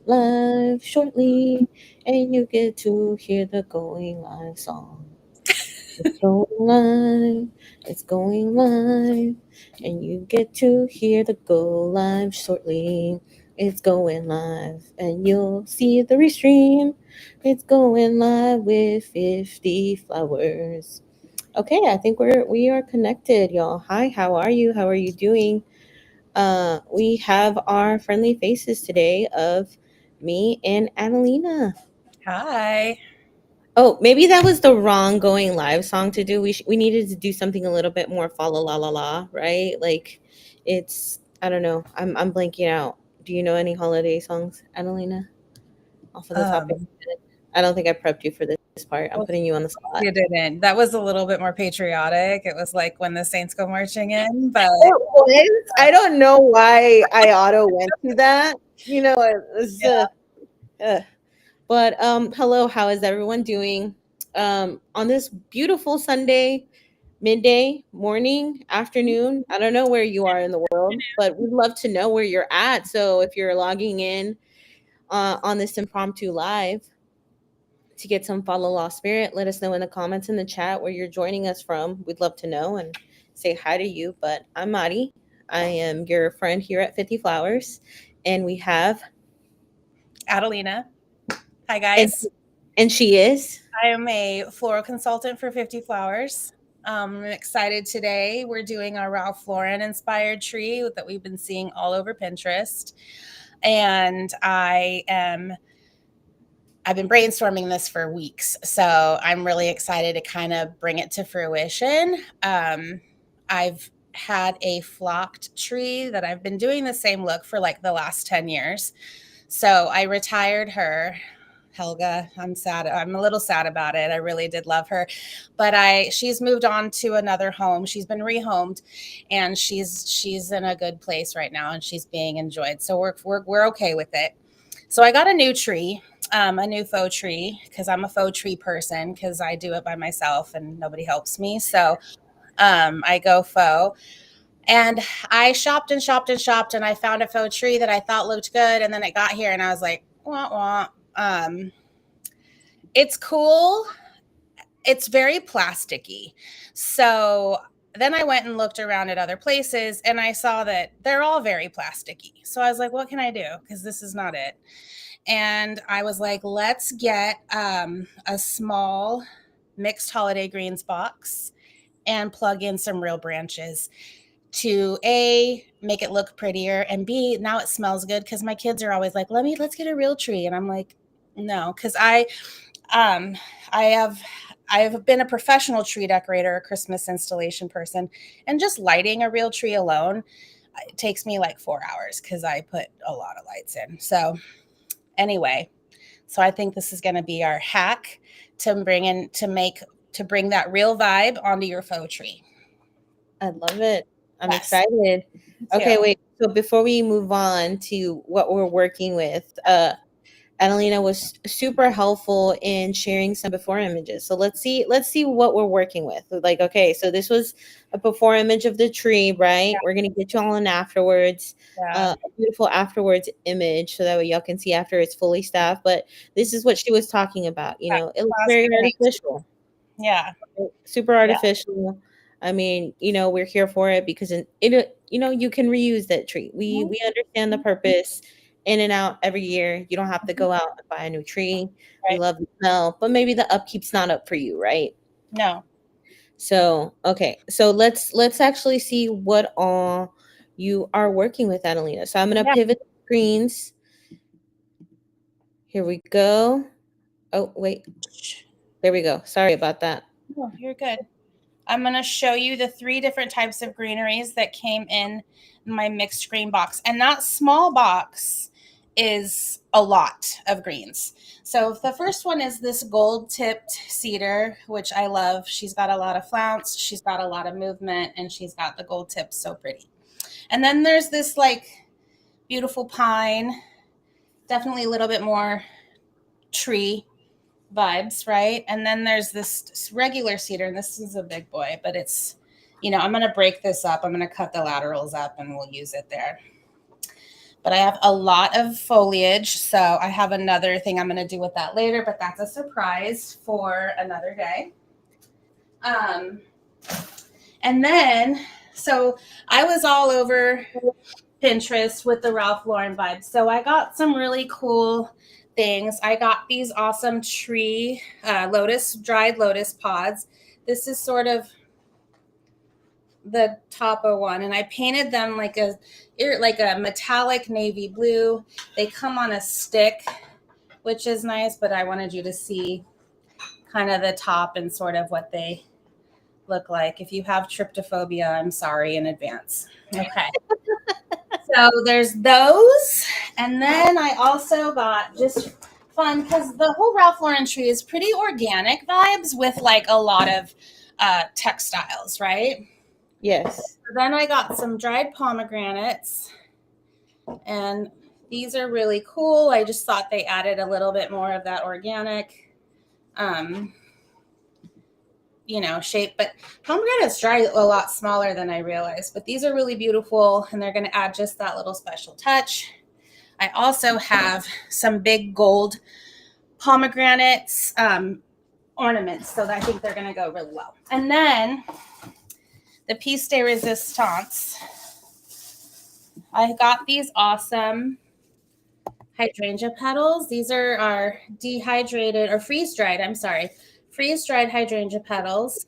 live shortly, and you get to hear the going live song. It's going live, it's going live, and you get to hear the go live shortly. It's going live, and you'll see the restream. It's going live with 50 flowers. Okay, I think we are connected, y'all. Hi, how are you? How are you doing? We have our friendly faces today of me and Adelena. Hi. Oh, maybe that was the wrong going live song to do. We needed to do something a little bit more fa la la la la, right? Like, it's I don't know. I'm blanking out. Do you know any holiday songs, Adelena? Off of the top of Um, your head? I don't think I prepped you for this part. I'm well, putting you on the spot. you didn't. That was a little bit more patriotic. It was like when the Saints go marching in, but It was. I don't know why I auto went to that. It's yeah. uh, but hello, how is everyone doing? On this beautiful Sunday, midday, morning, afternoon. I don't know where you are in the world, but we'd love to know where you're at. So if you're logging in on this impromptu live to get some follow law spirit, let us know in the comments in the chat where you're joining us from. We'd love to know and say hi to you. But I'm Mari. I am your friend here at 50 Flowers, and we have Adelena. Hi, and guys. and she is. I am a floral consultant for 50 Flowers. I'm excited today. We're doing our Ralph Lauren inspired tree that we've been seeing all over Pinterest. And I've been brainstorming this for weeks. So I'm really excited to kind of bring it to fruition. I've had a flocked tree that I've been doing the same look for like the last 10 years. So I retired her. Helga, I'm sad. I'm a little sad about it. I really did love her, but she's moved on to another home. She's been rehomed, and she's in a good place right now, and she's being enjoyed. So we're okay with it. So I got a new tree, a new faux tree, because I'm a faux tree person because I do it by myself and nobody helps me. So I go faux. And I shopped and shopped and shopped, and I found a faux tree that I thought looked good. And then it got here, and I was like, wah, wah. It's cool. It's very plasticky. So then I went and looked around at other places, and I saw that they're all very plasticky. So I was like, what can I do? Because this is not it. And I was like, let's get a small mixed holiday greens box and plug in some real branches to A, make it look prettier, and B, now it smells good, because my kids are always like, let's get a real tree. And I'm like, no, because um I have I've been a professional tree decorator, a Christmas installation person, and just lighting a real tree alone, it takes me like 4 hours because I put a lot of lights in. So anyway, so I think this is going to be our hack to bring that real vibe onto your faux tree. I love it. I'm Yes. excited. Me Okay, too. wait. So before we move on to what we're working with, Adelina was super helpful in sharing some before images. So let's see what we're working with. Like, okay, so this was a before image of the tree, right? We're gonna get you all an afterwards, Yeah. a beautiful afterwards image, so that way y'all can see after it's fully staffed. But this is what she was talking about. It looks very artificial, Yeah. super Yeah. artificial. I mean, we're here for it because you can reuse that tree. We understand the purpose. In and out every year. You don't have to go out and buy a new tree. We Right. love the smell, but maybe the upkeep's not up for you, right? No. So, okay. So let's actually see what all you are working with, Adelina. So I'm gonna Yeah. pivot the screens. Here we go. Oh, wait. There we go. Sorry about that. No, you're good. I'm going to show you the 3 different types of greeneries that came in my mixed green box. And that small box is a lot of greens. So the first one is this gold tipped cedar, which I love. She's got a lot of flounce, she's got a lot of movement, and she's got the gold tips, so pretty. And then there's this like beautiful pine, definitely a little bit more tree vibes, right? And then there's this regular cedar, and this is a big boy, but I'm going to break this up. I'm going to cut the laterals up and we'll use it there. But I have a lot of foliage, so I have another thing I'm going to do with that later, but that's a surprise for another day. And then, so I was all over Pinterest with the Ralph Lauren vibes. So I got some really cool things. I got these awesome tree dried lotus pods. This is sort of the topper one, and I painted them like a metallic navy blue. They come on a stick, which is nice, but I wanted you to see kind of the top and sort of what they look like. If you have tryptophobia, I'm sorry in advance. Okay. So there's those. And then I also got just fun because the whole Ralph Lauren tree is pretty organic vibes with like a lot of textiles, right? Yes. So then I got some dried pomegranates, and these are really cool. I just thought they added a little bit more of that organic shape, but pomegranates dry a lot smaller than I realized, but these are really beautiful and they're going to add just that little special touch. I also have some big gold pomegranates ornaments, so I think they're going to go really well. And then the piece de resistance, I got these awesome hydrangea petals. These are our dehydrated or freeze-dried hydrangea petals.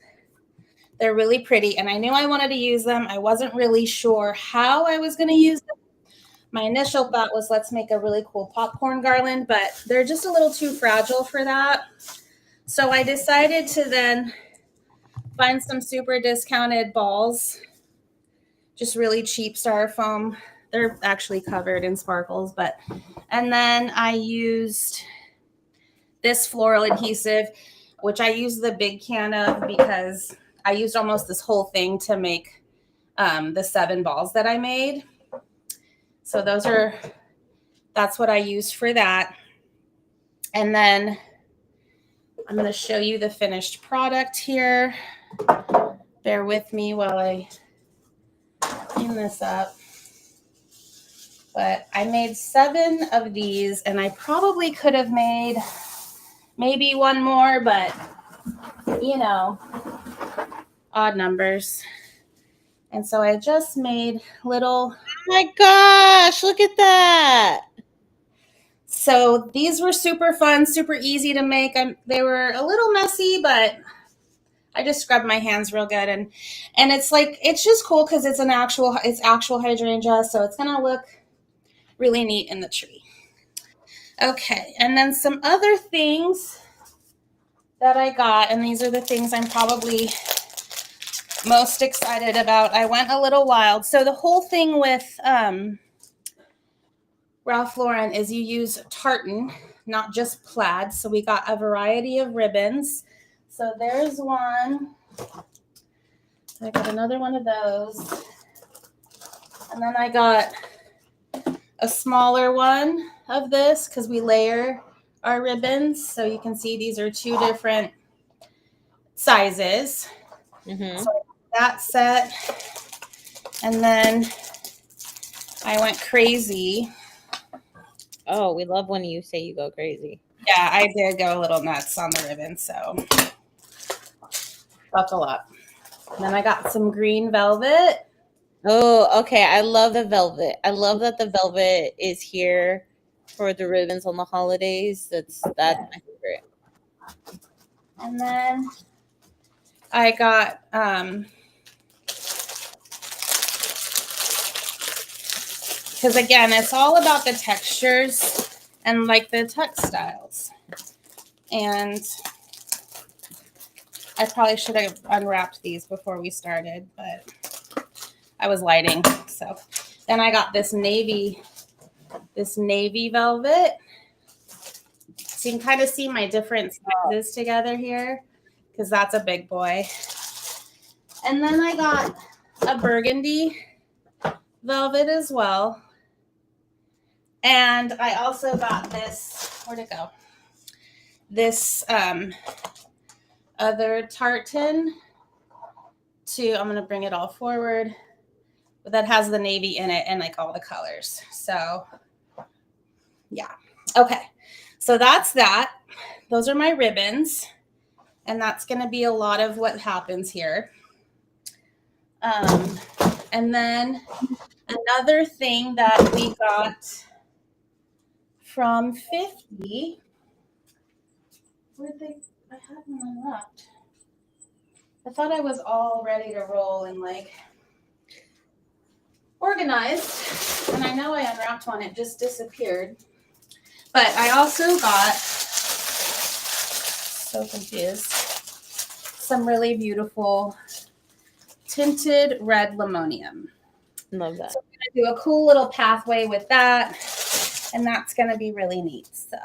They're really pretty, and I knew I wanted to use them. I wasn't really sure how I was going to use them. My initial thought was, let's make a really cool popcorn garland, but they're just a little too fragile for that. So I decided to then find some super discounted balls, just really cheap styrofoam. They're actually covered in sparkles, and then I used this floral adhesive, which I used the big can of because I used almost this whole thing to make the 7 balls that I made. So that's what I used for that. And then I'm going to show you the finished product here. Bear with me while I clean this up. But I made 7 of these, and I probably could have made maybe one more, but odd numbers. And so I just made little. Oh my gosh, look at that. So these were super fun, super easy to make. They were a little messy, but I just scrubbed my hands real good, and it's just cool because it's actual hydrangea, so it's gonna look really neat in the tree. Okay, and then some other things that I got, and these are the things I'm probably most excited about. I went a little wild. So the whole thing with Ralph Lauren is you use tartan, not just plaid. So we got a variety of ribbons. So there's one. I got another one of those. And then I got a smaller one of this because we layer our ribbons. So you can see these are 2 different sizes. Mm-hmm. So that set. And then I went crazy. Oh, we love when you say you go crazy. Yeah, I did go a little nuts on the ribbon, so buckle up. And then I got some green velvet. Oh, okay. I love the velvet. I love that the velvet is here for the ribbons on the holidays. That's my favorite. And then I got because again, it's all about the textures and like the textiles. And I probably should have unwrapped these before we started, but I was lighting. So then I got this navy velvet. So you can kind of see my different sizes together here because that's a big boy. And then I got a burgundy velvet as well. And I also got this, where'd it go? This other tartan I'm going to bring it all forward. that has the navy in it and like all the colors. So yeah. Okay. So that's that. Those are my ribbons. And that's going to be a lot of what happens here. Um, and then another thing that we got from 50. Where'd they? I had one left. I thought I was all ready to roll and like organized. And I know I unwrapped one, it just disappeared. But I also got, so confused, some really beautiful tinted red limonium. Love that. So I'm going to do a cool little pathway with that. And that's going to be really neat. So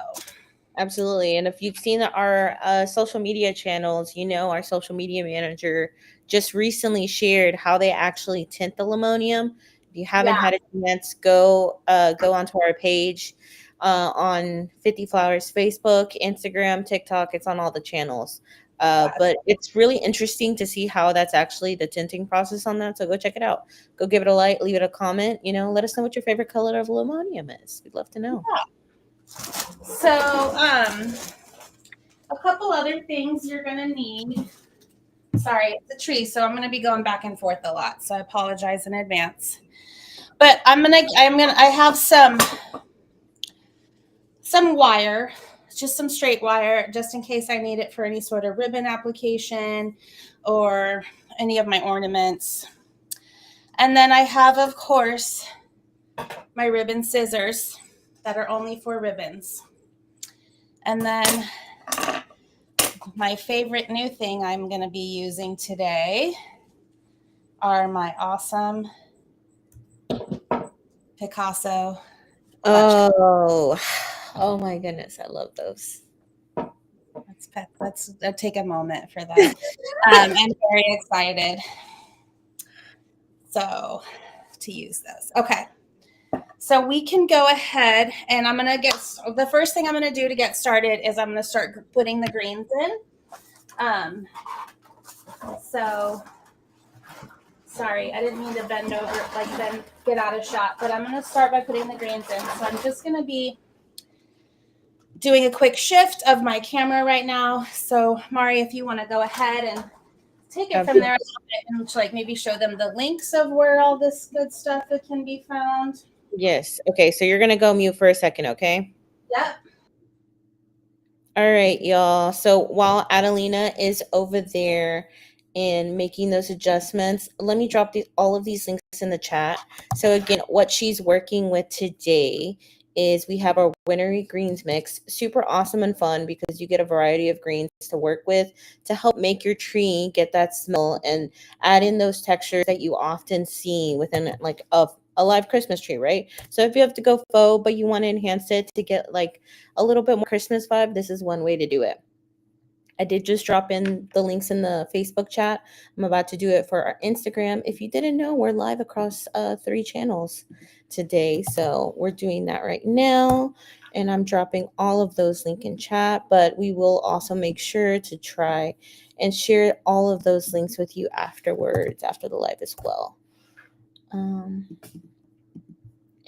Absolutely. And if you've seen our social media channels, you know our social media manager just recently shared how they actually tint the limonium. If you haven't yeah, had a chance, go onto our page on 50 Flowers Facebook, Instagram, TikTok. It's on all the channels. But it's really interesting to see how that's actually the tinting process on that. So go check it out. Go give it a like, leave it a comment. Let us know what your favorite color of limonium is. We'd love to know. yeah. So a couple other things you're going to need. Sorry, it's a tree, so I'm going to be going back and forth a lot. So I apologize in advance. But I have some wire, just some straight wire, just in case I need it for any sort of ribbon application or any of my ornaments. And then I have, of course, my ribbon scissors that are only for ribbons. And then my favorite new thing I'm going to be using today are my awesome Picasso clutch. Oh my goodness, I love those. Let's take a moment for that. I'm very excited to use this. Okay. So we can go ahead and the first thing I'm going to do to get started is I'm going to start putting the greens in. So sorry, I didn't mean to bend over, get out of shot, but I'm going to start by putting the greens in. So I'm just going to be doing a quick shift of my camera right now. So Mari, if you want to go ahead and take it from there a little bit and maybe show them the links of where all this good stuff that can be found. Yes. Okay, so you're gonna go mute for a second, okay? Yep. All right, y'all. So while Adelena is over there and making those adjustments, let me drop all of these links in the chat. So again, what she's working with today is we have our wintry greens mix. Super awesome and fun because you get a variety of greens to work with to help make your tree get that smell and add in those textures that you often see within a live Christmas tree, right? So if you have to go faux, but you want to enhance it to get a little bit more Christmas vibe, this is one way to do it. I did just drop in the links in the Facebook chat. I'm about to do it for our Instagram. If you didn't know, we're live across 3 channels today. So we're doing that right now. And I'm dropping all of those links in chat, but we will also make sure to try and share all of those links with you afterwards, after the live as well. And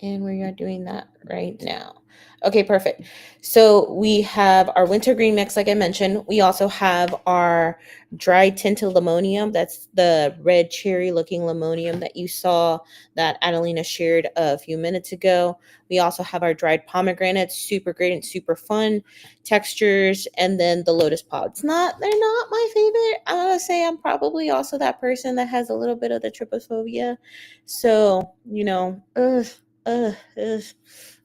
we are doing that right now. Okay, perfect. So we have our winter green mix, like I mentioned. We also have our dry tinted limonium. That's the red cherry looking limonium that you saw that Adelena shared a few minutes ago. We also have our dried pomegranates, super great and super fun textures. And then the lotus pods. They're not my favorite. I'm going to say I'm probably also that person that has a little bit of the trypophobia. So,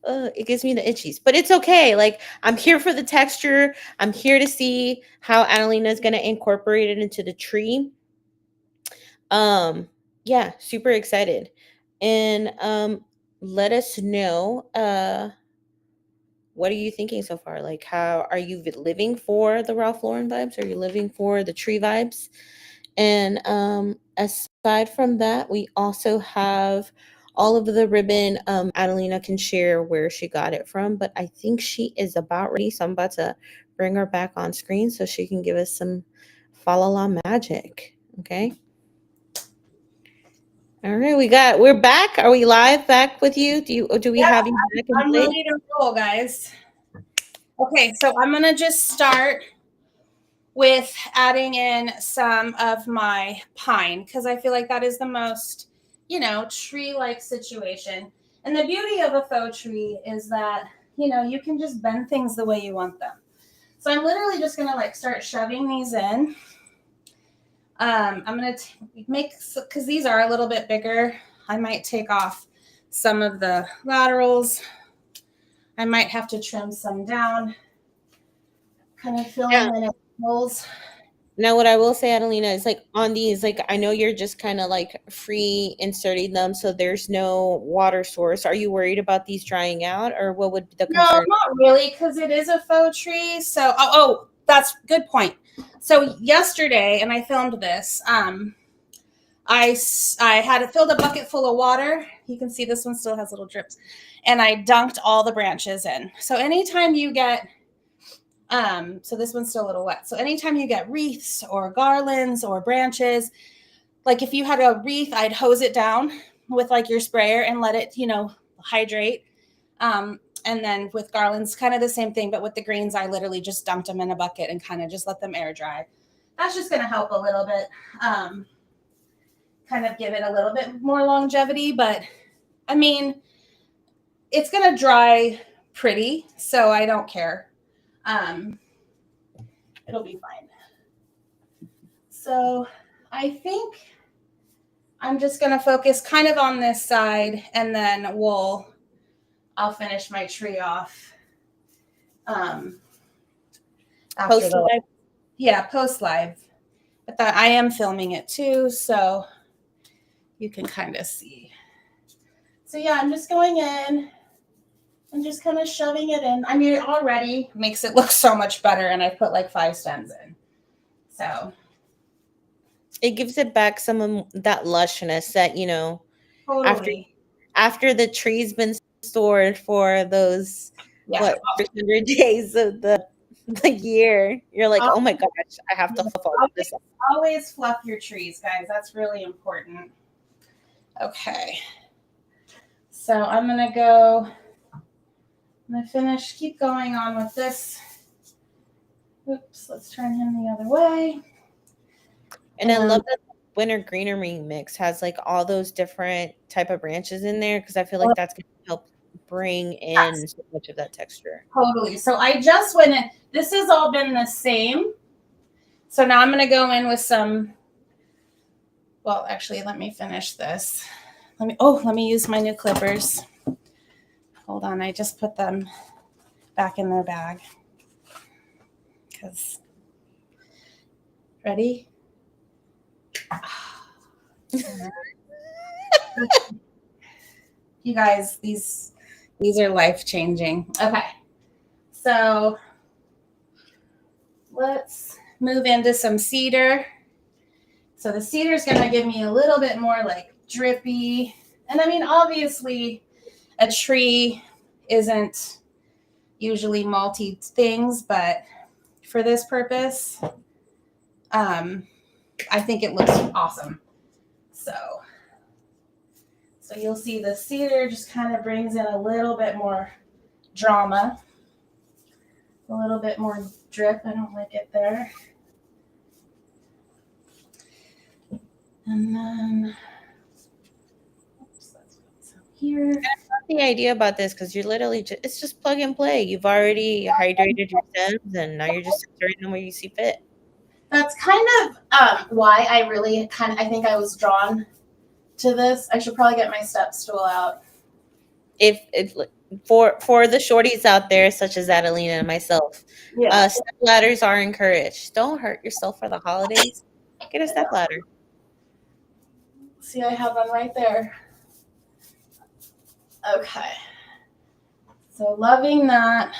it gives me the itchies, but it's okay. I'm here for the texture. I'm here to see how Adelena is going to incorporate it into the tree. Yeah, super excited. And let us know what are you thinking so far? How are you living for the Ralph Lauren vibes? Are you living for the tree vibes? And aside from that, we also have all of the ribbon. Adelena can share where she got it from, but I think she is about ready. So I'm about to bring her back on screen so she can give us some fa la la magic. Okay. All right, we're back. Are we live back with you? Do we Yeah, have you back in I'm place? ready to roll, guys. Okay, so I'm gonna just start with adding in some of my pine because I feel like that is the most, tree-like situation. And the beauty of a faux tree is that, you can just bend things the way you want them. So I'm literally just gonna like start shoving these in. I'm gonna make, because these are a little bit bigger, I might take off some of the laterals. I might have to trim some down, kind of filling in holes. Now, what I will say, Adelena, is like on these, like I know you're just kind of like free inserting them, so there's no water source. Are you worried about these drying out, or what would be the No, concern? not really, because it is a faux tree. So, that's a good point. So yesterday, and I filmed this. I had filled a bucket full of water. You can see this one still has little drips, and I dunked all the branches in. So anytime you get so this one's still a little wet. So anytime you get wreaths or garlands or branches, like if you had a wreath, I'd hose it down with like your sprayer and let it, hydrate. And then with garlands, kind of the same thing, but with the greens, I literally just dumped them in a bucket and kind of just let them air dry. That's just going to help a little bit, kind of give it a little bit more longevity. But I mean, it's going to dry pretty, so I don't care. Um, it'll be fine. So I think I'm just going to focus kind of on this side, and then I'll finish my tree off after Post the live? post live. But that I am filming it too, so you can kind of see. So yeah, I'm just going in and just kind of shoving it in. I mean, it already makes it look so much better, and I put like 5 stems in. So It gives it back some of that lushness that after totally, after the tree's been stored for those yeah. what 100 days of the year. You're like, oh my gosh, I have to fluff all Always, this up. always fluff your trees, guys. That's really important. Okay. So I'm gonna finish, keep going on with this. Oops, let's turn him the other way. And I love that the winter greenery mix has like all those different type of branches in there because I feel like that's gonna help bring in so much of that texture. Totally. So I just went in. This has all been the same. So now I'm going to go in with some. Well, actually, let me finish this. Let me use my new clippers. Hold on. I just put them back in their bag. Because, ready? You guys, these are life changing. Okay. So let's move into some cedar. So the cedar is going to give me a little bit more like drippy. And I mean, obviously, a tree isn't usually multi things, but for this purpose, I think it looks awesome. So you'll see the cedar just kind of brings in a little bit more drama, a little bit more drip. I don't like it there. And then, oops, let's put some here. The idea about this because you're literally it's just plug and play. You've already hydrated your stems and now you're just inserting them where you see fit. That's kind of why I really I think I was drawn to this. I should probably get my step stool out. If for the shorties out there, such as Adelena and myself, Yeah. step ladders are encouraged. Don't hurt yourself for the holidays. Get a step ladder. See, I have one right there. Okay. So loving that.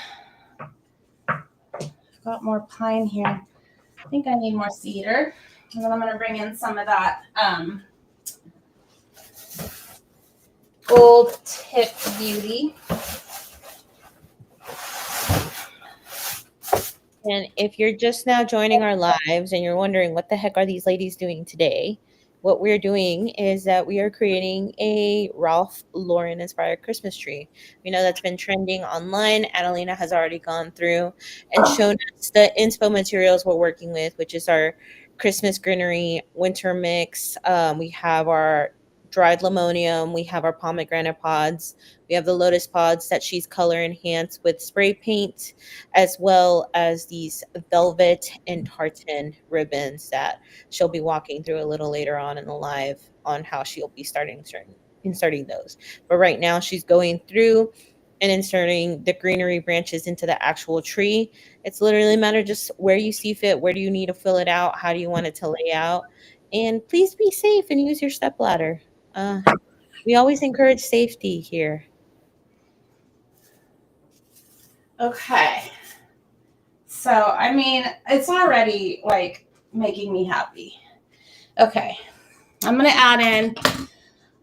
I've got more pine here. I think I need more cedar. And then I'm going to bring in some of that Gold Tip Beauty. And if you're just now joining our lives and you're wondering what the heck are these ladies doing today, what we're doing is that we are creating a Ralph Lauren inspired Christmas tree. We know that's been trending online. Adelena has already gone through and shown us the inspo materials we're working with, which is our Christmas greenery winter mix. We have our dried limonium, we have our pomegranate pods, we have the lotus pods that she's color enhanced with spray paint, as well as these velvet and tartan ribbons that she'll be walking through a little later on in the live on how she'll be inserting those. But right now she's going through and inserting the greenery branches into the actual tree. It's literally a matter of just where you see fit, where do you need to fill it out, how do you want it to lay out, and please be safe and use your step ladder. Uh, we always encourage safety here. Okay. So, I mean, it's already like making me happy. Okay. I'm going to add in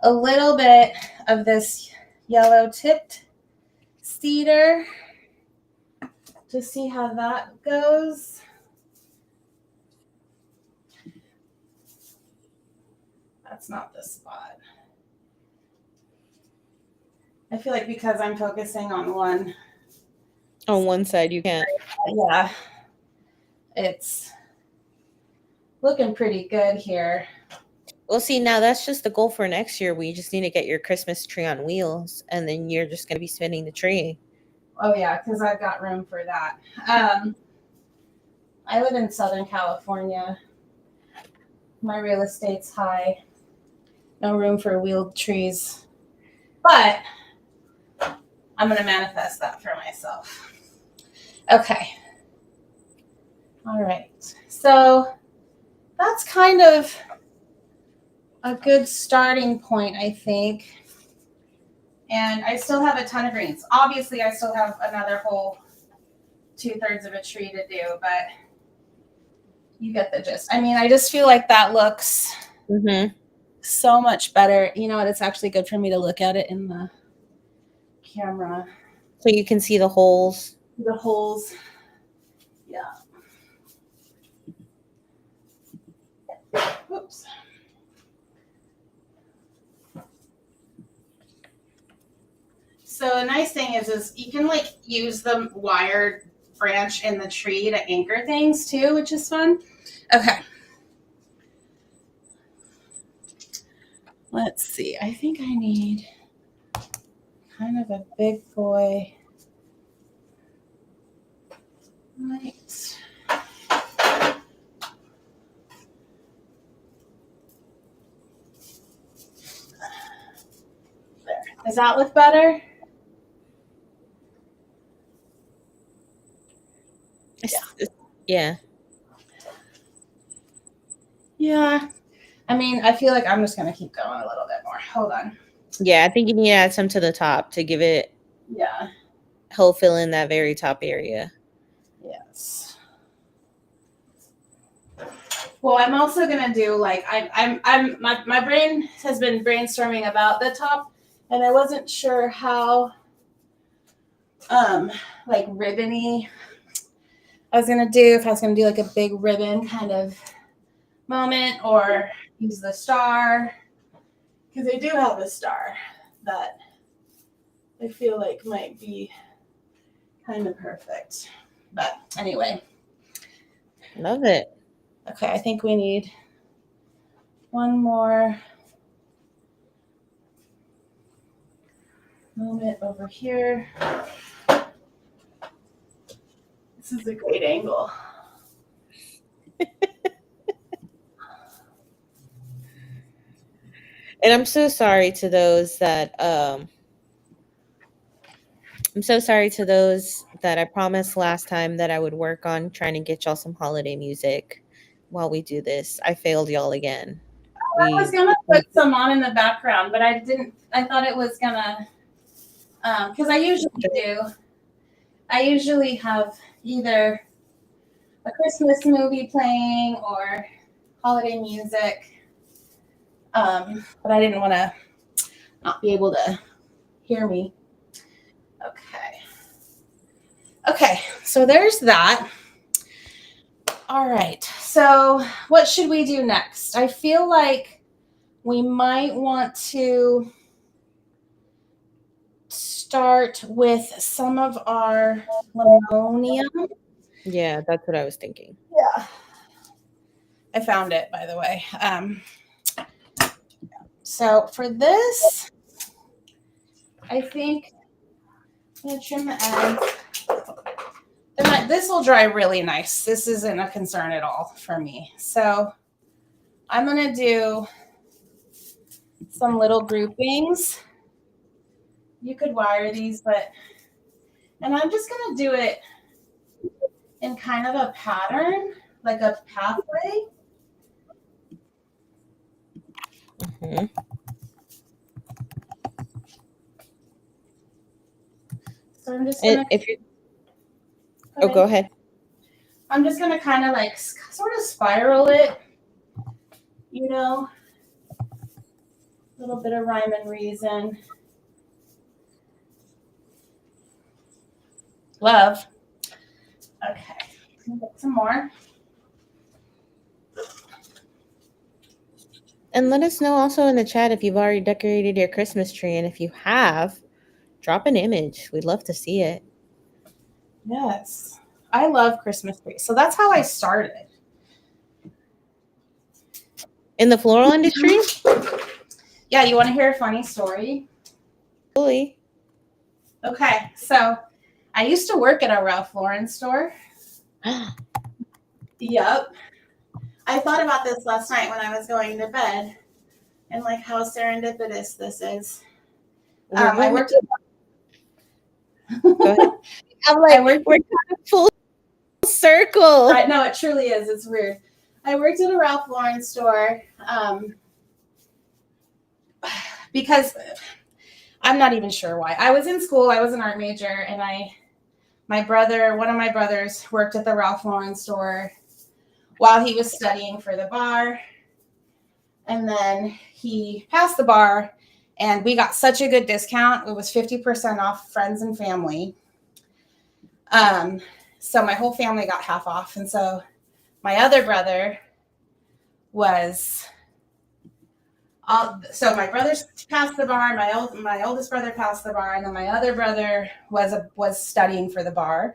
a little bit of this yellow tipped cedar to see how that goes. That's not the spot. I feel like because I'm focusing on one. On one side, you can't. Yeah. It's looking pretty good here. Well, see, now that's just the goal for next year. We just need to get your Christmas tree on wheels, and then you're just going to be spinning the tree. Oh, yeah, because I've got room for that. I live in Southern California. My real estate's high. No room for wheeled trees. But I'm going to manifest that for myself. Okay. All right. So that's kind of a good starting point, I think. And I still have a ton of greens. Obviously, I still have another whole 2/3 of a tree to do, but you get the gist. I mean, I just feel like that looks so much better. You know what? It's actually good for me to look at it in the camera. So you can see the holes. The holes. Yeah. Oops. So the nice thing is you can like use the wired branch in the tree to anchor things too, which is fun. Okay. Let's see. I think I need kind of a big boy. Right. There. Does that look better? Yeah. Yeah. I mean, I feel like I'm just going to keep going a little bit more. Hold on. Yeah, I think you need to add some to the top to give it. Yeah. Help fill in that very top area. Yes. Well, I'm also gonna do like my brain has been brainstorming about the top, and I wasn't sure how like ribbony I was gonna do, if I was gonna do like a big ribbon kind of moment or use the star, because I do have a star that I feel like might be kind of perfect. But anyway. Love it. Okay, I think we need one more moment over here. This is a great angle. And I'm so sorry to those that I promised last time that I would work on trying to get y'all some holiday music while we do this. I failed y'all again. I was gonna put some on in the background, but I didn't. I thought it was gonna, because I usually do. I usually have either a Christmas movie playing or holiday music, but I didn't want to not be able to hear me. Okay, so there's that. All right, so what should we do next? I feel like we might want to start with some of our limonium. Yeah, that's what I was thinking. Yeah. I found it, by the way. So for this, I think I'm going to trim the ends. This will dry really nice. This isn't a concern at all for me. So I'm going to do some little groupings. You could wire these, and I'm just going to do it in kind of a pattern, like a pathway. Mm-hmm. So I'm just going to. If you, oh, go ahead. I'm just going to kind of like sort of spiral it, you know, a little bit of rhyme and reason. Love. Okay, get some more. And let us know also in the chat if you've already decorated your Christmas tree. And if you have, drop an image. We'd love to see it. Yes. I love Christmas trees. So that's how I started. In the floral industry? Yeah, you want to hear a funny story? Fully. Okay, so I used to work at a Ralph Lauren store. Yep. I thought about this last night when I was going to bed and like how serendipitous this is. I worked Go ahead. I'm like, we're kind of full circle. No, it truly is. It's weird. I worked at a Ralph Lauren store because I'm not even sure why. I was in school. I was an art major, and one of my brothers worked at the Ralph Lauren store while he was studying for the bar. And then he passed the bar, and we got such a good discount. It was 50% off friends and family. So my whole family got half off. And so my other brother was... so my brothers passed the bar. My oldest brother passed the bar, and then my other brother was studying for the bar.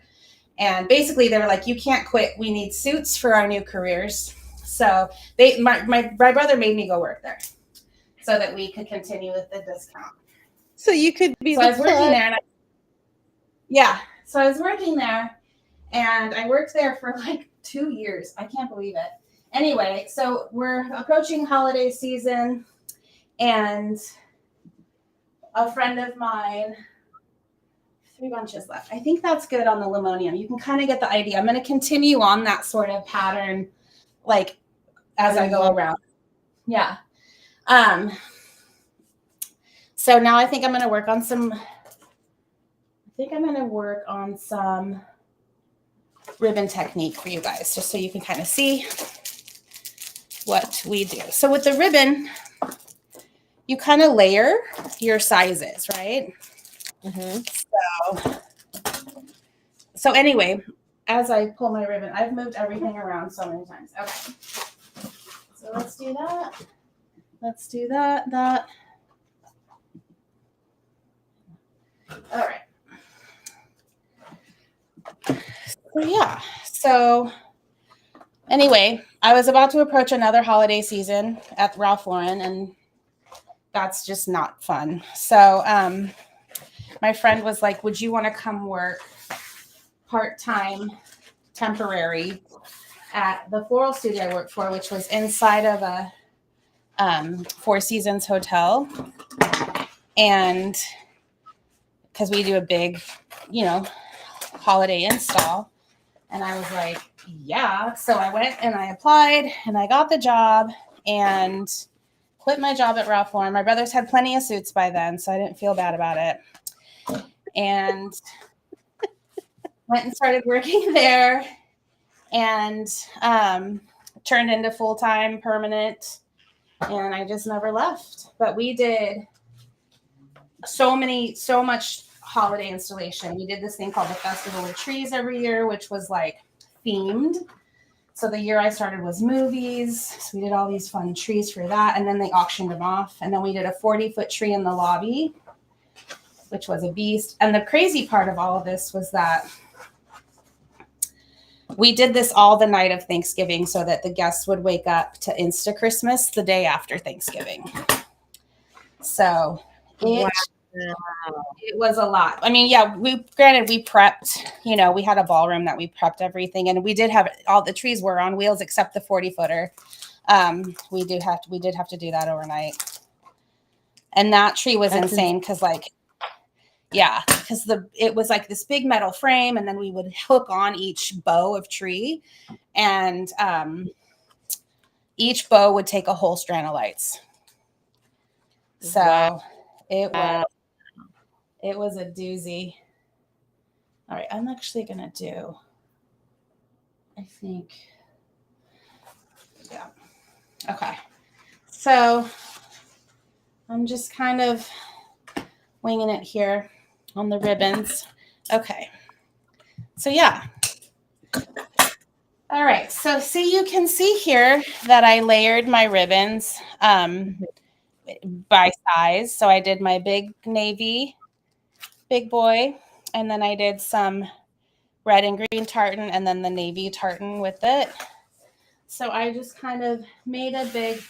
And basically, they were like, "You can't quit. We need suits for our new careers." So my brother made me go work there, so that we could continue with the discount. So you could be. So I was working there, so I was working there, and I worked there for like 2 years. I can't believe it. Anyway, so we're approaching holiday season. And a friend of mine, 3 bunches left. I think that's good on the limonium. You can kind of get the idea. I'm going to continue on that sort of pattern, like as I go around. Yeah. So now I think I'm going to work on some ribbon technique for you guys, just so you can kind of see what we do. So with the ribbon, you kind of layer your sizes, right? Mm-hmm. So anyway, as I pull my ribbon, I've moved everything around so many times. Okay. So let's do that. Let's do that. All right. So yeah. So anyway, I was about to approach another holiday season at Ralph Lauren, and that's just not fun. So my friend was like, "Would you want to come work part-time, temporary at the floral studio I worked for, which was inside of a Four Seasons hotel?" And because we do a big, holiday install. And I was like, yeah. So I went and I applied and I got the job and quit my job at Ralph Lauren. My brothers had plenty of suits by then, so I didn't feel bad about it. And went and started working there and turned into full-time permanent. And I just never left. But we did so much holiday installation. We did this thing called the Festival of Trees every year, which was like themed. So the year I started was movies. So we did all these fun trees for that. And then they auctioned them off. And then we did a 40-foot tree in the lobby, which was a beast. And the crazy part of all of this was that we did this all the night of Thanksgiving so that the guests would wake up to Insta Christmas the day after Thanksgiving. So Wow. it was a lot. I mean, yeah, we prepped, we had a ballroom that we prepped everything, and we did have all the trees were on wheels except the 40-footer. We did have to do that overnight. And that tree was insane because it was like this big metal frame, and then we would hook on each bow of tree, and each bow would take a whole strand of lights. So Wow. it was a doozy. All right, I'm actually gonna do, I think, yeah. Okay. So I'm just kind of winging it here on the ribbons. Okay. So yeah. All right. So see, you can see here that I layered my ribbons by size. So I did my big navy, big boy, and then I did some red and green tartan and then the navy tartan with it. So I just kind of made a big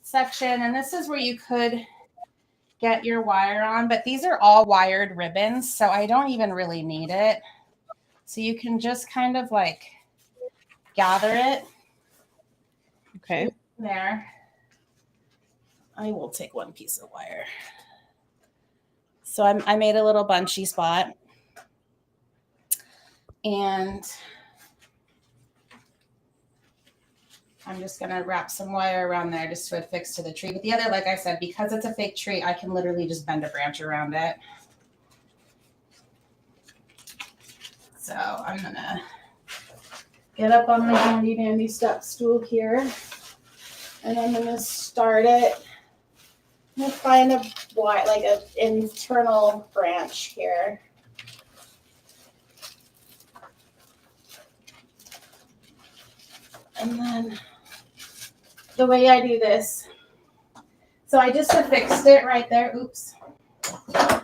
section, and this is where you could get your wire on, but these are all wired ribbons, so I don't even really need it. So you can just kind of like gather it. Okay. There. I will take one piece of wire. So I made a little bunchy spot. And I'm just going to wrap some wire around there just to affix to the tree. But the other, like I said, because it's a fake tree, I can literally just bend a branch around it. So I'm going to get up on my handy dandy step stool here. And I'm going to start it. I'm going to find an internal branch here. And then the way I do this, so I just affixed it right there. Oops.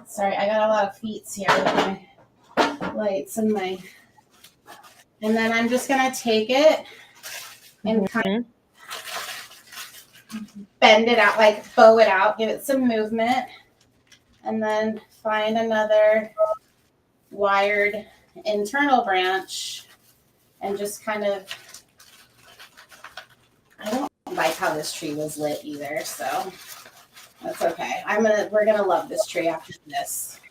Sorry, I got a lot of feet here with my lights and then I'm just going to take it and kind of bend it out, like bow it out, give it some movement, and then find another wired internal branch and just kind of, I don't like how this tree was lit either, so that's okay. We're gonna love this tree after this.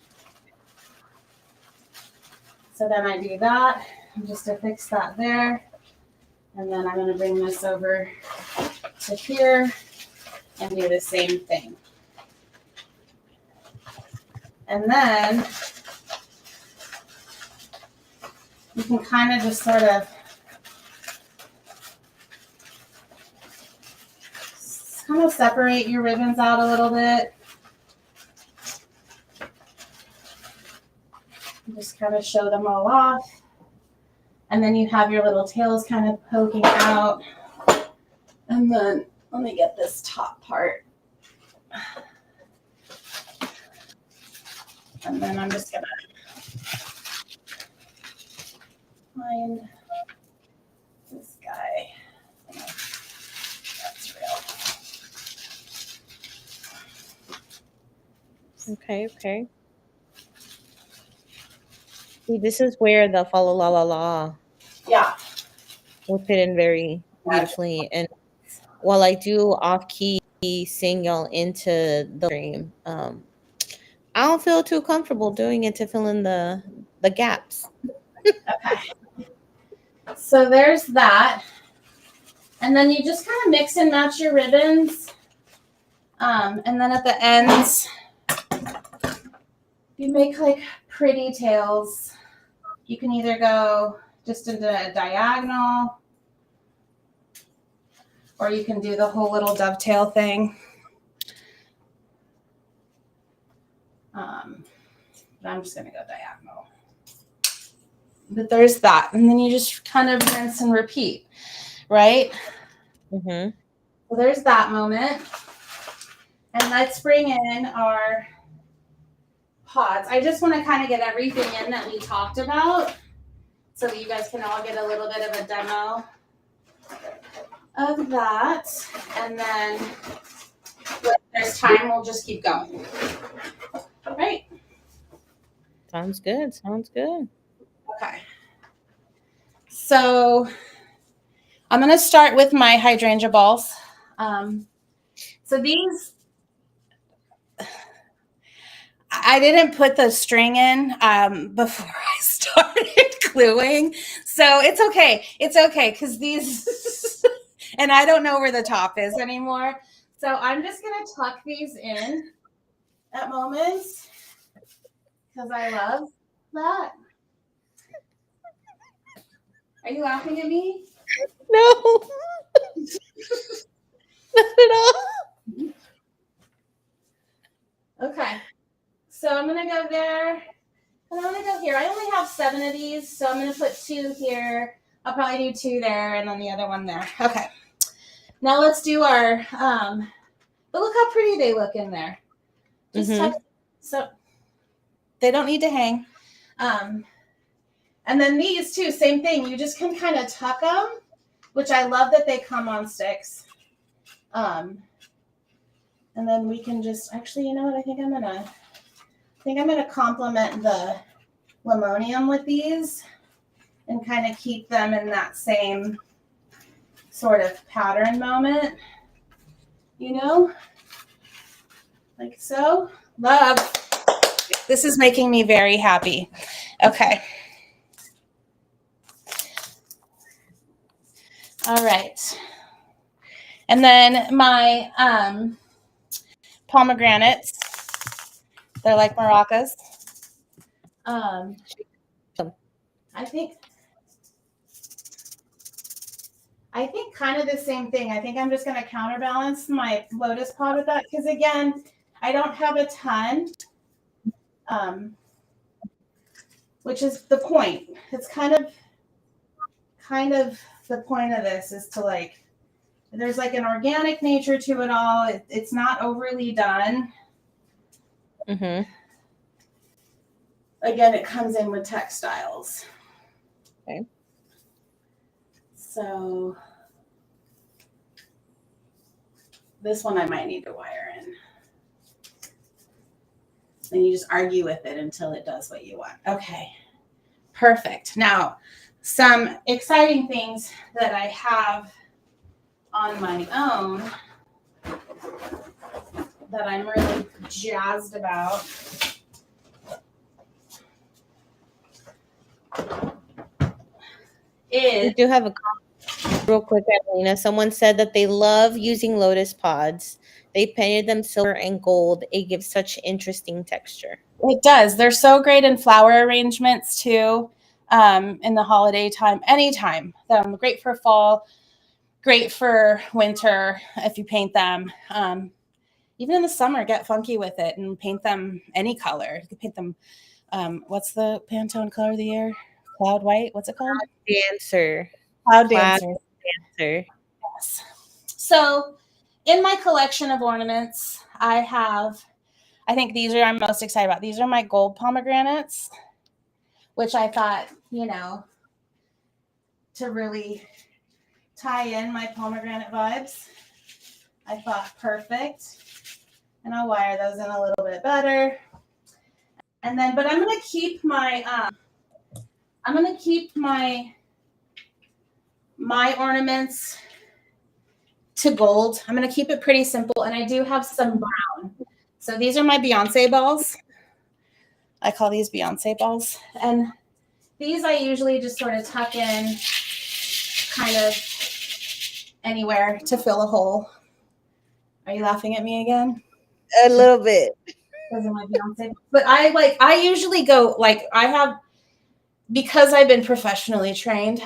So then I do that and just affix that there, and then I'm gonna bring this over to here and do the same thing. And then you can kind of just sort of separate your ribbons out a little bit. Just kind of show them all off. And then you have your little tails kind of poking out. And then let me get this top part. And then I'm just going to find this guy. That's real. Okay. See, this is where the fa la la la la will fit in very beautifully. And while I do off key sing y'all into the stream, I don't feel too comfortable doing it to fill in the gaps. Okay. So there's that. And then you just kind of mix and match your ribbons. And then at the ends, you make like pretty tails. You can either go just into a diagonal, or you can do the whole little dovetail thing. But I'm just going to go diagonal. But there's that. And then you just kind of rinse and repeat, right? Mm-hmm. So there's that moment. And let's bring in our pods. I just want to kind of get everything in that we talked about so that you guys can all get a little bit of a demo of that. And then when there's time, we'll just keep going. All right. Sounds good. Sounds good. Okay. So I'm going to start with my hydrangea balls. So these, I didn't put the string in before I started gluing. So it's okay. It's okay because these, and I don't know where the top is anymore. So I'm just going to tuck these in at moments because I love that. Are you laughing at me? No, not at all. Okay. So I'm going to go there. And I'm going to go here. I only have 7 of these, so I'm going to put 2 here. I'll probably do 2 there and then the other one there. Okay. Now let's do our, but look how pretty they look in there. Just tuck, so they don't need to hang. And then these too, same thing. You just can kind of tuck them, which I love that they come on sticks. And then we can just, actually, you know what? I think I'm gonna complement the limonium with these and kind of keep them in that same sort of pattern moment, you know, like so. Love. This is making me very happy. Okay. All right. And then my pomegranates, they're like maracas. I think kind of the same thing. I think I'm just going to counterbalance my lotus pod with that because, again, I don't have a ton, which is the point. It's kind of the point of this is to like, there's like an organic nature to it all. It's not overly done. Mm-hmm. Again, it comes in with textiles. Okay. So this one I might need to wire in. And you just argue with it until it does what you want. Okay, perfect. Now, some exciting things that I have on my own that I'm really jazzed about. We do have a comment real quick, Adelena. Someone said that they love using lotus pods. They painted them silver and gold. It gives such interesting texture. It does. They're so great in flower arrangements too. In the holiday time, anytime. Great for fall, great for winter if you paint them. Even in the summer, get funky with it and paint them any color. You can paint them. What's the Pantone color of the year? Cloud white. What's it called? Dancer. Cloud Cloud dancer. dancer. Yes. So, in my collection of ornaments, I think these are I'm most excited about. These are my gold pomegranates, which I thought, to really tie in my pomegranate vibes, I thought perfect. And I'll wire those in a little bit better. And then, but I'm going to keep my my ornaments to gold. I'm going to keep it pretty simple. And I do have some brown. So these are my Beyonce balls. I call these Beyonce balls. And these I usually just sort of tuck in kind of anywhere to fill a hole. Are you laughing at me again? A little bit. Because of my Beyonce. But I usually go, because I've been professionally trained,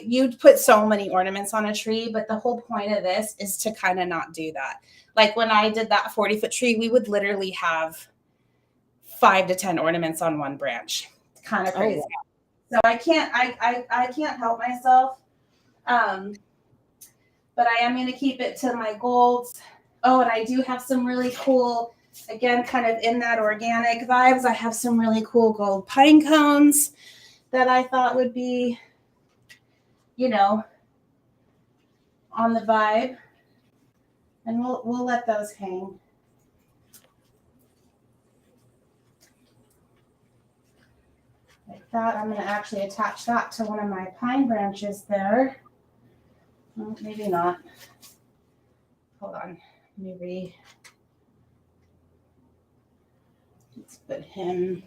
you'd put so many ornaments on a tree, but the whole point of this is to kind of not do that. Like when I did that 40-foot tree, we would literally have 5 to 10 ornaments on one branch. Kind of crazy. So I can't help myself. But I am going to keep it to my golds. Oh, and I do have some really cool, again, kind of in that organic vibes. I have some really cool gold pine cones that I thought would be, on the vibe. And we'll let those hang. Like that. I'm going to actually attach that to one of my pine branches there. Well, maybe not. Hold on. Maybe. Let's put him.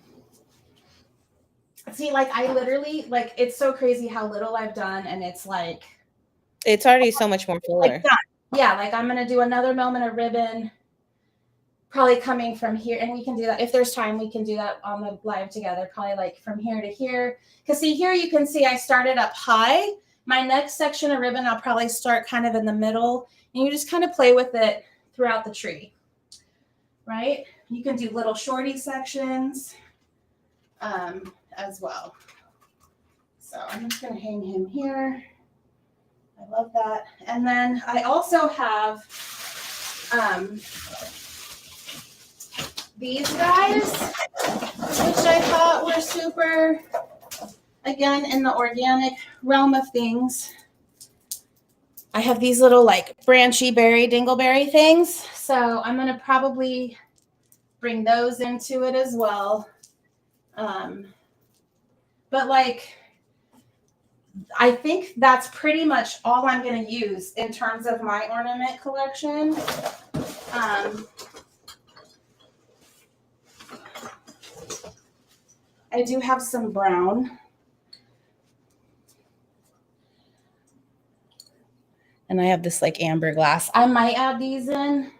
See, like I literally, like it's so crazy how little I've done, and it's like it's already so much more fuller. Like yeah, like I'm gonna do another moment of ribbon, probably coming from here, and we can do that if there's time. We can do that on the live together, probably like from here to here. Because see, here you can see I started up high. My next section of ribbon, I'll probably start kind of in the middle, and you just kind of play with it throughout the tree, right? You can do little shorty sections as well. So I'm just going to hang him here. I love that. And then I also have these guys, which I thought were super, again, in the organic realm of things. I have these little like branchy berry, dingleberry things. So I'm going to probably bring those into it as well. But like, I think that's pretty much all I'm going to use in terms of my ornament collection. I do have some brown. And I have this like amber glass. I might add these in.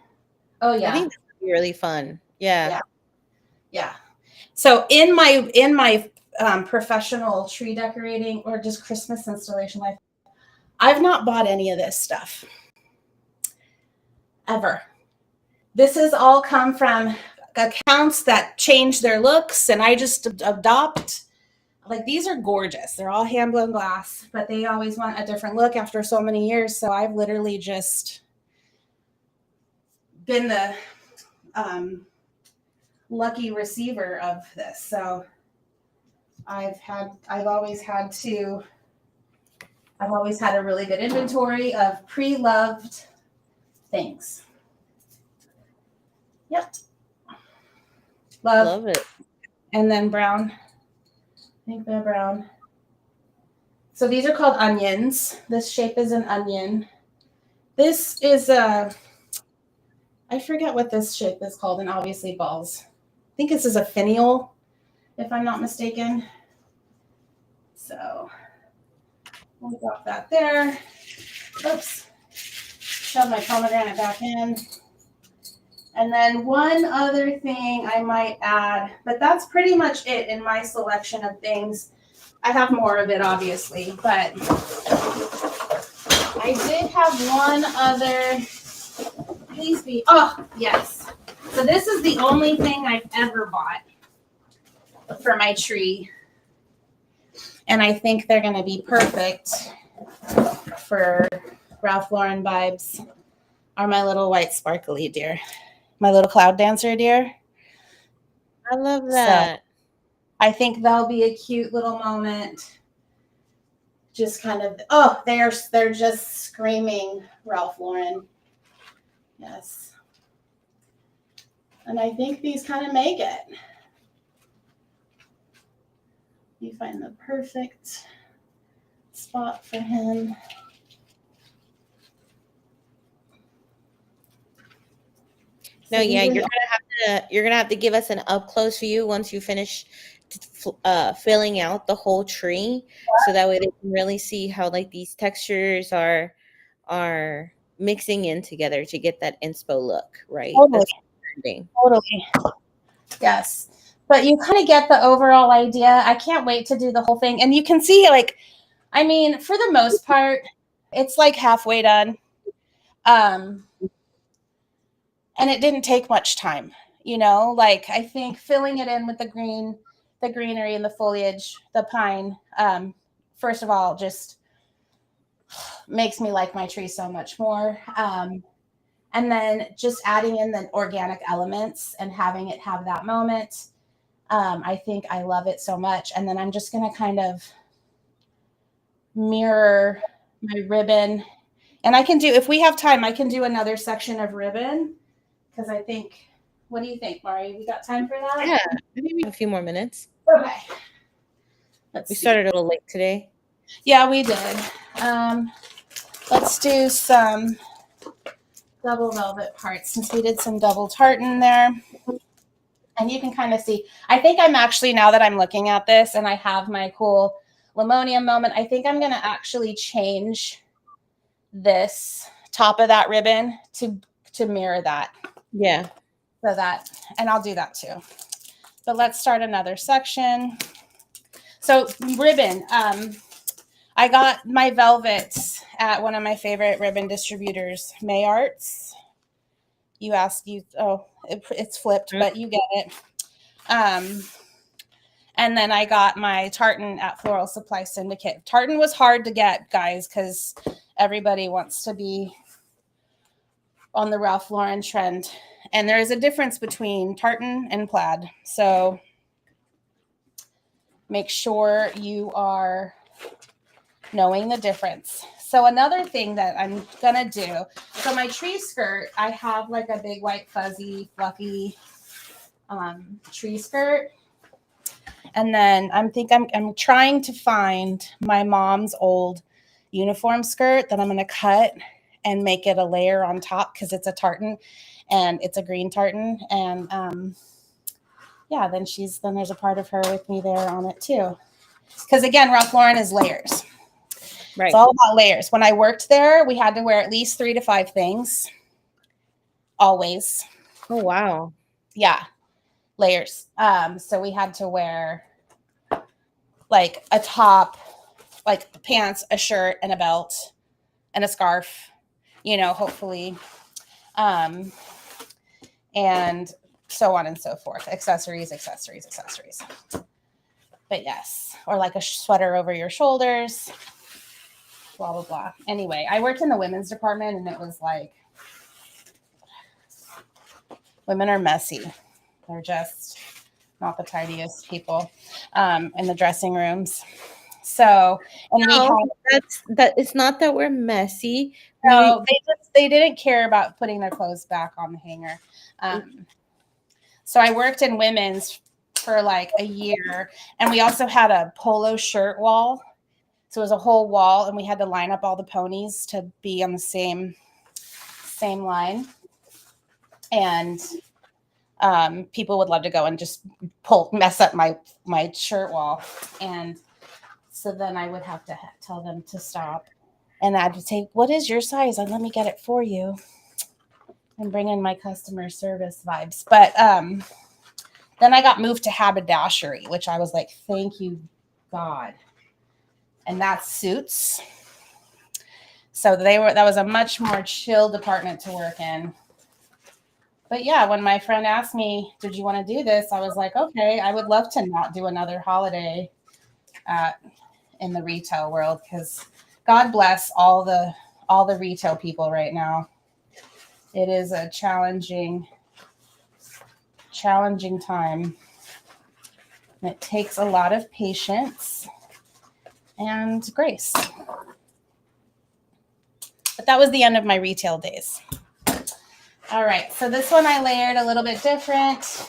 Oh yeah. I think that would be really fun. Yeah. Yeah. So in my professional tree decorating or just Christmas installation life, I've not bought any of this stuff ever. This has all come from accounts that change their looks, and I just adopt. Like these are gorgeous. They're all hand blown glass, but they always want a different look after so many years. So I've literally just been the lucky receiver of this. So I've always had a really good inventory of pre-loved things. Yep. Love it. And then brown. I think they're brown. So these are called onions. This shape is an onion. This is I forget what this shape is called, and obviously balls. I think this is a finial, if I'm not mistaken. So we'll drop that there. Oops. Shove my pomegranate back in. And then one other thing I might add, but that's pretty much it in my selection of things. I have more of it, obviously, but I did have one other. Please be. Oh, yes. So this is the only thing I've ever bought for my tree. And I think they're going to be perfect for Ralph Lauren vibes. Are my little white sparkly deer. My little cloud dancer deer. I love that. So I think that'll be a cute little moment. Just kind of, they're just screaming Ralph Lauren. Yes. And I think these kind of make it. You find the perfect spot for him. No, yeah, you're gonna have to give us an up close view once you finish filling out the whole tree, so that way they can really see how like these textures are mixing in together to get that inspo look, right? Totally. Yes. But you kind of get the overall idea. I can't wait to do the whole thing. And you can see, like, I mean, for the most part, it's like halfway done. And it didn't take much time, like I think filling it in with the green, the greenery and the foliage, the pine, first of all, just makes me like my tree so much more. And then just adding in the organic elements and having it have that moment. I think I love it so much. And then I'm just going to kind of mirror my ribbon. And I can do, if we have time, I can do another section of ribbon because I think, what do you think, Mari? We got time for that? Yeah, maybe we have a few more minutes. Okay. We started a little late today. Yeah, we did. Let's do some double velvet parts since we did some double tartan there. And you can kind of see, I think I'm actually, now that I'm looking at this and I have my cool Limonium moment, I think I'm going to actually change this top of that ribbon to mirror that. Yeah. So that, and I'll do that too. But let's start another section. So ribbon, I got my velvets at one of my favorite ribbon distributors, May Arts. You asked, it's flipped, but you get it. And then I got my tartan at Floral Supply Syndicate. Tartan was hard to get, guys, because everybody wants to be on the Ralph Lauren trend. And there is a difference between tartan and plaid. So make sure you are knowing the difference. So another thing that I'm going to do, so my tree skirt, I have like a big white fuzzy fluffy tree skirt. And then I'm trying to find my mom's old uniform skirt that I'm going to cut and make it a layer on top because it's a tartan and it's a green tartan. And yeah, then there's a part of her with me there on it too. Because again, Ralph Lauren is layers. Right. It's all about layers. When I worked there, we had to wear at least 3 to 5 things. Always. Oh, wow. Yeah. Layers. So we had to wear like a top, like pants, a shirt, and a belt, and a scarf, hopefully. And so on and so forth. Accessories. But yes. Or like a sweater over your shoulders. Blah, blah, blah. Anyway, I worked in the women's department and it was like, women are messy. They're just not the tidiest people in the dressing rooms. So, and it's not that we're messy. No, they didn't care about putting their clothes back on the hanger. So I worked in women's for like a year, and we also had a polo shirt wall. So it was a whole wall, and we had to line up all the ponies to be on the same line. And people would love to go and just mess up my shirt wall. And so then I would have to tell them to stop. And I'd say, what is your size? And let me get it for you. And bring in my customer service vibes. But then I got moved to haberdashery, which I was like, thank you, God. And that's suits. So that was a much more chill department to work in. But yeah, when my friend asked me, did you want to do this? I was like, okay, I would love to not do another holiday in the retail world, because God bless all the retail people right now. It is a challenging time. And it takes a lot of patience and grace. But that was the end of my retail days. All right, so this one I layered a little bit different.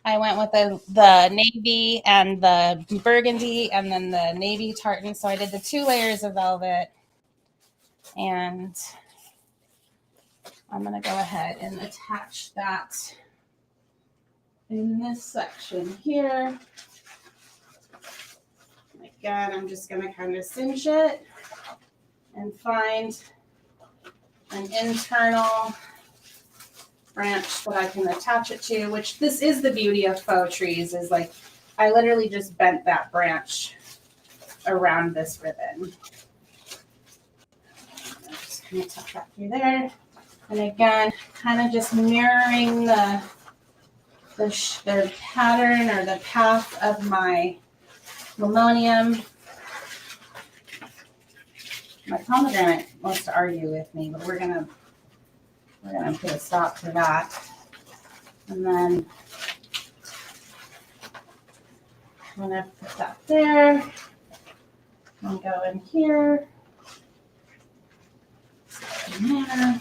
I went with the navy and the burgundy and then the navy tartan. So I did the 2 layers of velvet. And I'm going to go ahead and attach that in this section here. Again, I'm just going to kind of cinch it and find an internal branch that I can attach it to, which this is the beauty of faux trees, is like I literally just bent that branch around this ribbon. I'm just going to tuck that through there. And again, kind of just mirroring the the pattern or the path of my limonium. My pomegranate wants to argue with me, but we're gonna put a stop to that. And then I'm gonna put that there. And go in here. In there.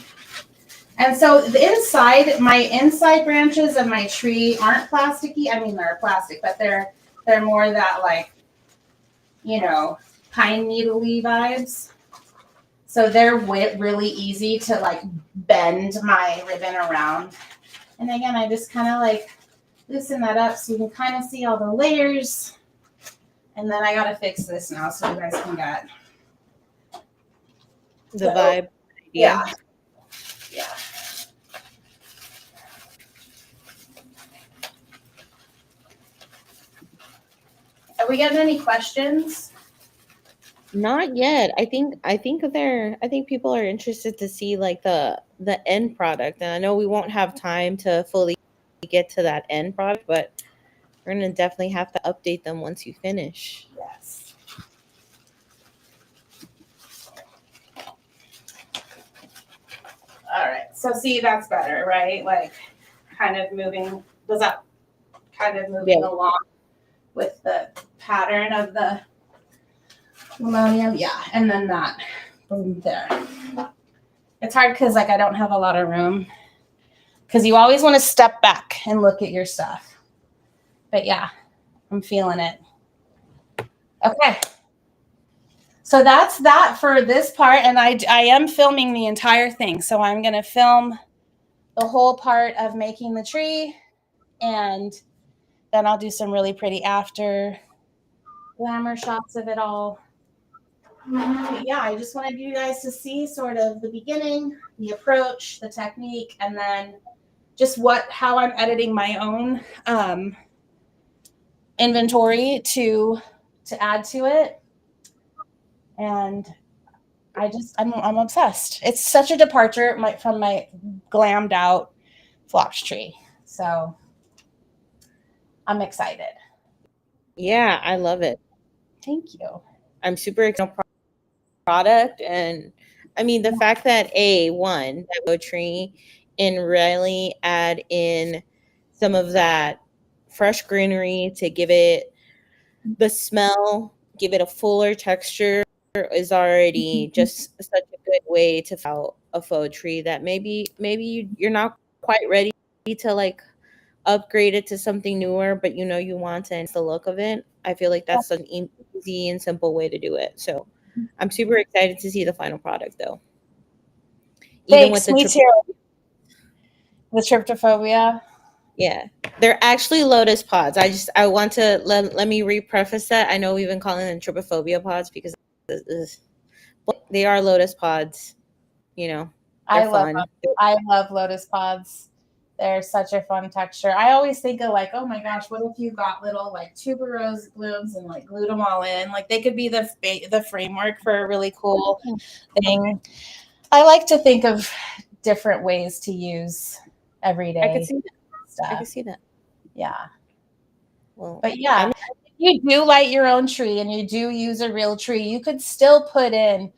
And so the inside, my inside branches of my tree aren't plasticky. I mean, they're plastic, but they're more that like, you know, pine needle-y vibes. So they're really easy to like bend my ribbon around. And again, I just kind of like loosen that up so you can kind of see all the layers. And then I got to fix this now so you guys can get the vibe. Yeah. Yeah. Are we getting any questions? Not yet. I think people are interested to see like the end product. And I know we won't have time to fully get to that end product, but we're gonna definitely have to update them once you finish. Yes. All right. So see, that's better, right? Like kind of moving, was that kind of moving along with the pattern of the limonium? Yeah. And then that, boom, there. It's hard because like I don't have a lot of room because you always want to step back and look at your stuff. But yeah, I'm feeling it. Okay. So that's that for this part. And I am filming the entire thing. So I'm going to film the whole part of making the tree. And then I'll do some really pretty after glamour shots of it all. But yeah, I just wanted you guys to see sort of the beginning, the approach, the technique, and then just how I'm editing my own inventory to add to it. And I'm obsessed. It's such a departure from my glammed out phlox tree. So I'm excited. Yeah, I love it. Thank you. I'm super excited about product, and I mean the fact that that tree and really add in some of that fresh greenery to give it the smell, give it a fuller texture is already just such a good way to out a faux tree that maybe you're not quite ready to like upgrade it to something newer, but you know you want and it's the look of it. I feel like that's an easy and simple way to do it. So I'm super excited to see the final product though. Even with me too. The tryptophobia. Yeah, they're actually lotus pods. I want to let me repreface that. I know we've been calling them trypophobia pods because they are lotus pods. You know, I love lotus pods. They're such a fun texture. I always think of like, oh my gosh, what if you got little like tuberose blooms and like glued them all in? Like they could be the framework for a really cool thing. I like to think of different ways to use everyday. I could see that. Stuff. I can see that. Yeah. Well, but yeah, if you do light your own tree and you do use a real tree, you could still put in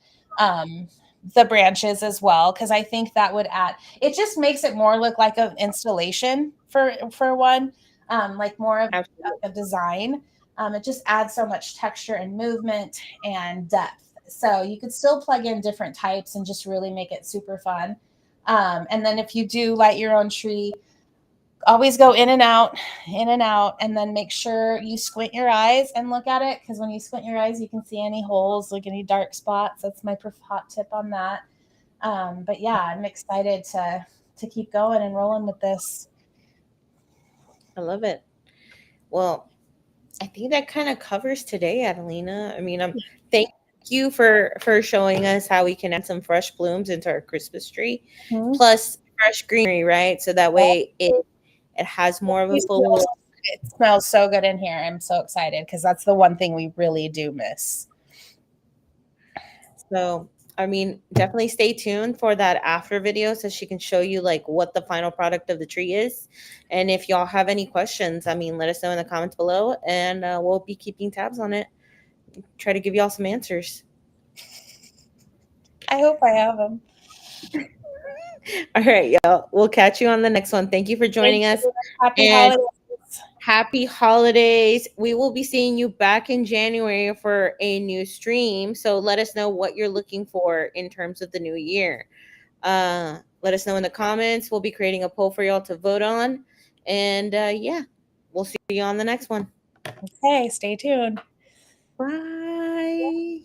the branches as well, because I think that would add. It just makes it more look like an installation for one, like more of a design. It just adds so much texture and movement and depth. So you could still plug in different types and just really make it super fun. And then if you do light your own tree, always go in and out, and then make sure you squint your eyes and look at it, because when you squint your eyes, you can see any holes, like any dark spots. That's my hot tip on that. But yeah, I'm excited to keep going and rolling with this. I love it. Well, I think that kind of covers today, Adelena. I mean, thank you for showing us how we can add some fresh blooms into our Christmas tree, plus fresh greenery, right? So that way it has more of a full. It smells so good in here. I'm so excited because that's the one thing we really do miss. So I mean, definitely stay tuned for that after video so she can show you like what the final product of the tree is. And if y'all have any questions, I mean, let us know in the comments below, and we'll be keeping tabs on it. Try to give y'all some answers. I hope I have them. All right, y'all. We'll catch you on the next one. Thank you for joining Thank us. you. Happy And holidays. happy holidays. We will be seeing you back in January for a new stream. So let us know what you're looking for in terms of the new year. Let us know in the comments. We'll be creating a poll for y'all to vote on. And yeah, we'll see you on the next one. Okay, stay tuned. Bye.